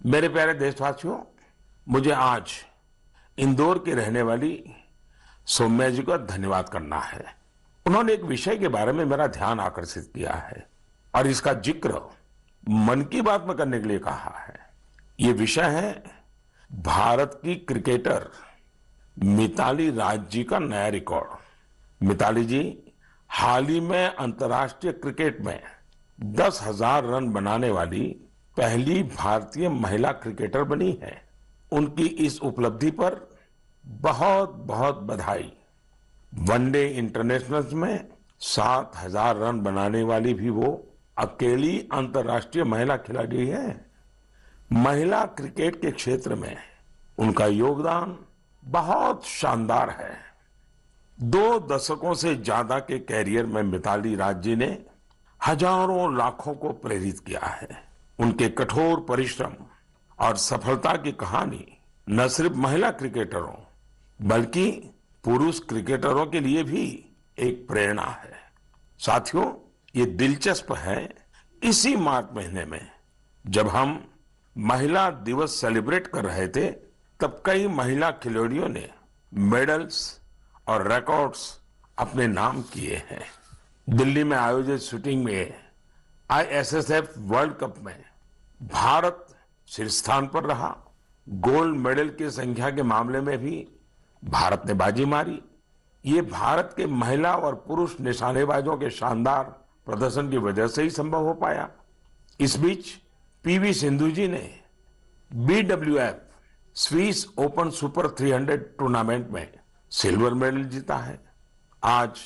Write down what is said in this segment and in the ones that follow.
मेरे प्यारे देशवासियों, मुझे आज इंदौर की रहने वाली सौम्या जी का धन्यवाद करना है। उन्होंने एक विषय के बारे में मेरा ध्यान आकर्षित किया है और इसका जिक्र मन की बात में करने के लिए कहा है। ये विषय है भारत की क्रिकेटर मिताली राज जी का नया रिकॉर्ड। मिताली जी हाल ही में अंतर्राष्ट्रीय क्रिकेट में 10,000 रन बनाने वाली पहली भारतीय महिला क्रिकेटर बनी है। उनकी इस उपलब्धि पर बहुत बहुत बधाई। वनडे इंटरनेशनल्स में 7,000 रन बनाने वाली भी वो अकेली अंतर्राष्ट्रीय महिला खिलाड़ी है। महिला क्रिकेट के क्षेत्र में उनका योगदान बहुत शानदार है। 2 दशकों से ज्यादा के कैरियर में मिताली राज जी ने हजारों लाखों को प्रेरित किया है। उनके कठोर परिश्रम और सफलता की कहानी न सिर्फ महिला क्रिकेटरों बल्कि पुरुष क्रिकेटरों के लिए भी एक प्रेरणा है। साथियों, ये दिलचस्प है, इसी मार्च महीने में जब हम महिला दिवस सेलिब्रेट कर रहे थे, तब कई महिला खिलाड़ियों ने मेडल्स और रिकॉर्ड्स अपने नाम किए हैं। दिल्ली में आयोजित शूटिंग में आईएसएसएफ वर्ल्ड कप में भारत शीर्ष स्थान पर रहा। गोल्ड मेडल की संख्या के मामले में भी भारत ने बाजी मारी। ये भारत के महिला और पुरुष निशानेबाजों के शानदार प्रदर्शन की वजह से ही संभव हो पाया। इस बीच पीवी सिंधु जी ने BWF Swiss open super 300 tournament में सिल्वर मेडल जीता है। आज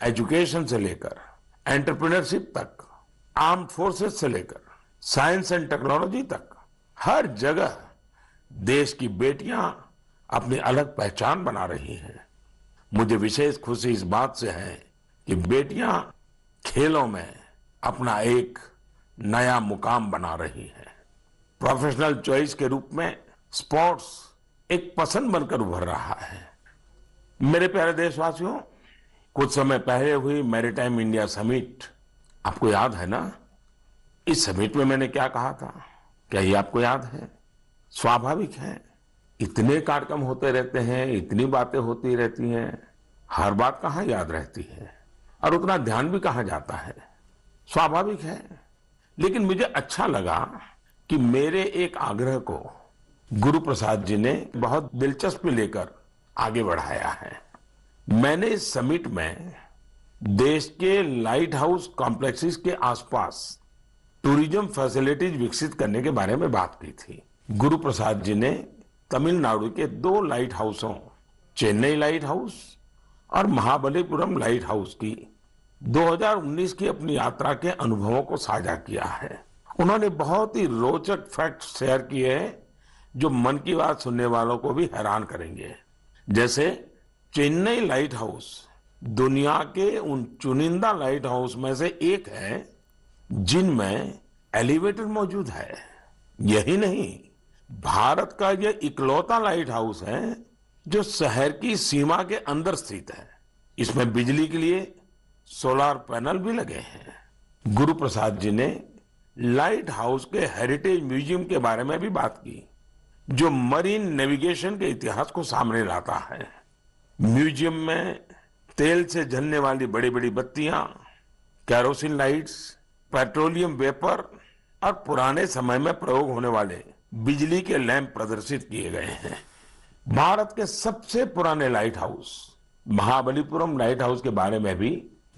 एजुकेशन से लेकर एंटरप्रेन्योरशिप तक, आर्म्ड फोर्सेस से लेकर साइंस एंड टेक्नोलॉजी तक हर जगह देश की बेटियां अपनी अलग पहचान बना रही हैं। मुझे विशेष खुशी इस बात से है कि बेटियां खेलों में अपना एक नया मुकाम बना रही हैं। प्रोफेशनल चॉइस के रूप में स्पोर्ट्स एक पसंद बनकर उभर रहा है। मेरे प्यारे देशवासियों, कुछ समय पहले हुई मैरीटाइम इंडिया समिट आपको याद है ना? इस समिट में मैंने क्या कहा था, क्या ये आपको याद है? स्वाभाविक है, इतने कार्यक्रम होते रहते हैं, इतनी बातें होती रहती हैं, हर बात कहाँ याद रहती है और उतना ध्यान भी कहाँ जाता है। स्वाभाविक है, लेकिन मुझे अच्छा लगा कि मेरे एक आग्रह को गुरु प्रसाद जी ने बहुत दिलचस्पी लेकर आगे बढ़ाया है। मैंने इस समिट में देश के लाइट हाउस कॉम्प्लेक्सेस के आसपास टूरिज्म फैसिलिटीज विकसित करने के बारे में बात की थी। गुरु प्रसाद जी ने तमिलनाडु के 2 लाइट हाउसों, चेन्नई लाइट हाउस और महाबलीपुरम लाइट हाउस की 2019 की अपनी यात्रा के अनुभवों को साझा किया है। उन्होंने बहुत ही रोचक फैक्ट्स शेयर किए हैं जो मन की बात सुनने वालों को भी हैरान करेंगे। जैसे चेन्नई लाइट हाउस दुनिया के उन चुनिंदा लाइट हाउस में से एक है जिनमें एलिवेटर मौजूद है। यही नहीं, भारत का यह इकलौता लाइट हाउस है जो शहर की सीमा के अंदर स्थित है। इसमें बिजली के लिए सोलर पैनल भी लगे हैं। गुरु प्रसाद जी ने लाइट हाउस के हेरिटेज म्यूजियम के बारे में भी बात की, जो मरीन नेविगेशन के इतिहास को सामने लाता है। म्यूजियम में तेल से जलने वाली बड़ी बड़ी बत्तियां, कैरोसिन लाइट्स, पेट्रोलियम वेपर और पुराने समय में प्रयोग होने वाले बिजली के लैंप प्रदर्शित किए गए हैं। भारत के सबसे पुराने light house Mahabalipuram light house के बारे में भी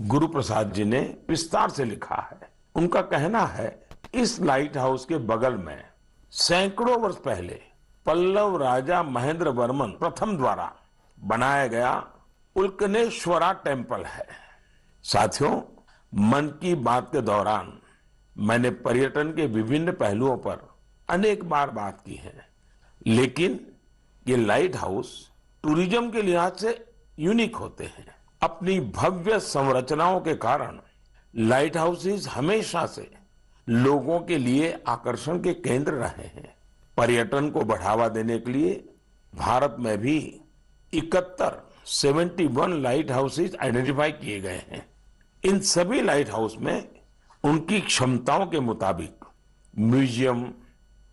गुरु प्रसाद जी ने विस्तार से लिखा है। उनका कहना है, इस लाइट हाउस के बगल में सैकड़ों वर्ष पहले पल्लव राजा महेंद्र वर्मन प्रथम द्वारा बनाया गया उल्कनेश्वरा टेम्पल है। साथियों, मन की बात के दौरान मैंने पर्यटन के विभिन्न पहलुओं पर अनेक बार बात की है, लेकिन ये लाइट हाउस टूरिज्म के लिहाज से यूनिक होते हैं। अपनी भव्य संरचनाओं के कारण लाइट हाउसेस हमेशा से लोगों के लिए आकर्षण के केंद्र रहे हैं। पर्यटन को बढ़ावा देने के लिए भारत में भी 71 लाइट हाउसेस आइडेंटिफाई किए गए हैं। इन सभी लाइट हाउस में उनकी क्षमताओं के मुताबिक museum,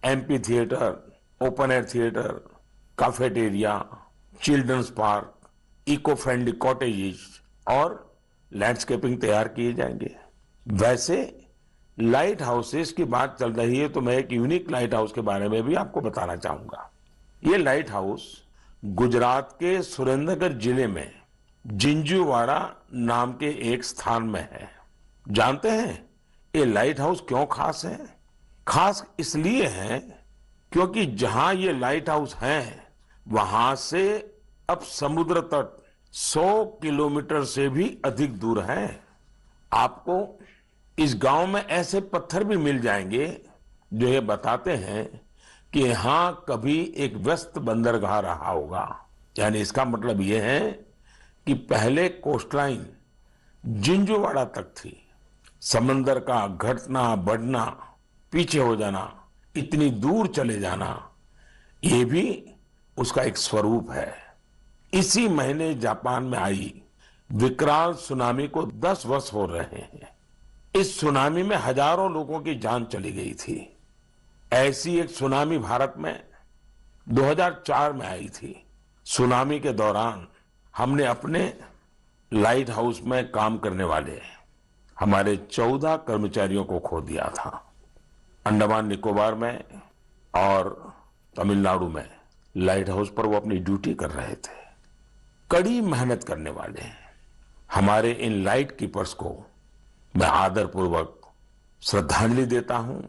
amphitheatre, open air theatre, cafeteria, children's park, eco friendly cottages और लैंडस्केपिंग तैयार किए जाएंगे। वैसे लाइट हाउसेस की बात चल रही है तो मैं एक यूनिक लाइट हाउस के बारे में भी आपको बताना चाहूंगा। ये लाइट हाउस गुजरात के सुरेंद्रनगर जिले में जिंजूवाड़ा नाम के एक स्थान में है। जानते हैं ये लाइट हाउस क्यों खास है? खास इसलिए है क्योंकि जहां ये लाइट हाउस है वहां से अब समुद्र तट 100 किलोमीटर से भी अधिक दूर है। आपको इस गांव में ऐसे पत्थर भी मिल जाएंगे जो ये बताते हैं कि यहां कभी एक व्यस्त बंदरगाह रहा होगा। यानी इसका मतलब ये है कि पहले कोस्टलाइन जिंजूवाड़ा तक थी। समंदर का घटना बढ़ना, पीछे हो जाना, इतनी दूर चले जाना, ये भी उसका एक स्वरूप है। इसी महीने जापान में आई विकराल सुनामी को 10 वर्ष हो रहे हैं। इस सुनामी में हजारों लोगों की जान चली गई थी। ऐसी एक सुनामी भारत में 2004 में आई थी। सुनामी के दौरान हमने अपने लाइट हाउस में काम करने वाले हमारे 14 कर्मचारियों को खो दिया था। अंडमान निकोबार में और तमिलनाडु में लाइट हाउस पर वो अपनी ड्यूटी कर रहे थे। कड़ी मेहनत करने वाले हमारे इन लाइट कीपर्स को मैं आदरपूर्वक श्रद्धांजलि देता हूं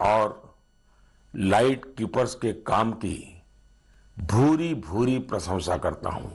और लाइट कीपर्स के काम की भूरी भूरी प्रशंसा करता हूं।